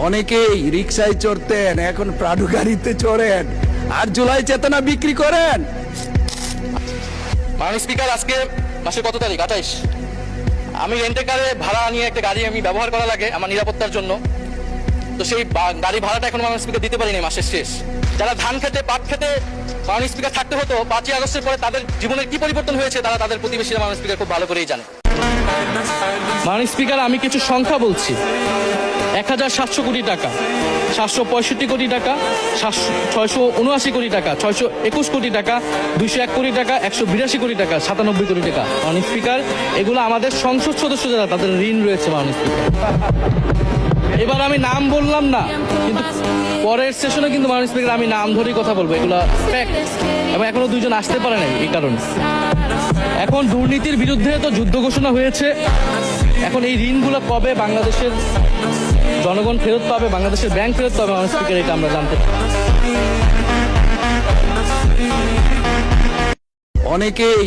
অনেকেই রিকশায় চড়তেন, এখন প্রাডু গাড়িতে চড়েন আর জুলাই চেতনা বিক্রি করেন। মাননীয় স্পিকার, আজকে মাসের কত তারিখ? 28। আমি রেন্টে কারে ভাড়া নিয়ে একটা গাড়ি আমি ব্যবহার করা লাগে আমার নিরাপত্তার জন্য। তো সেই গাড়ি ভাড়াটা এখন মাননীয় স্পিকার দিতে পারিনি, মাসের শেষ। যারা ধান খেতে পাট খেতে মাননীয় স্পিকার থাকতে হতো 5ই আগস্টের পরে, তাদের জীবনের কি পরিবর্তন হয়েছে তারা তাদের প্রতিবেশীরা মাননীয় স্পিকার খুব ভালো করেই জানে। মাননীয় স্পিকার, আমি কিছু সংখ্যা বলছি। 1700 কোটি টাকা, 765 কোটি টাকা, 679 কোটি টাকা, 621 কোটি টাকা, 201 কোটি টাকা, 182 কোটি টাকা, 97 কোটি টাকা। মাননীয় স্পিকার, এগুলো আমাদের সংসদ সদস্য যারা তাদের ঋণ রয়েছে মাননীয় স্পিকার। এবার আমি নাম বললাম না, কিন্তু পরের সেশনে কিন্তু মাননীয় স্পিকার আমি নাম ধরেই কথা বলবো, এগুলো ফ্যাক্ট। এবং এখনো 2 জন আসতে পারে নাই এই কারণে। এখন দুর্নীতির বিরুদ্ধে তো যুদ্ধ ঘোষণা হয়েছে। এখন এই ঋণগুলো কবে বাংলাদেশের জনগণ ফেরত পাবে, বাংলাদেশের ব্যাংক ফেরত পাবে মাননীয় স্পিকার, এটা আমরা জানতে চাই। অনেকেই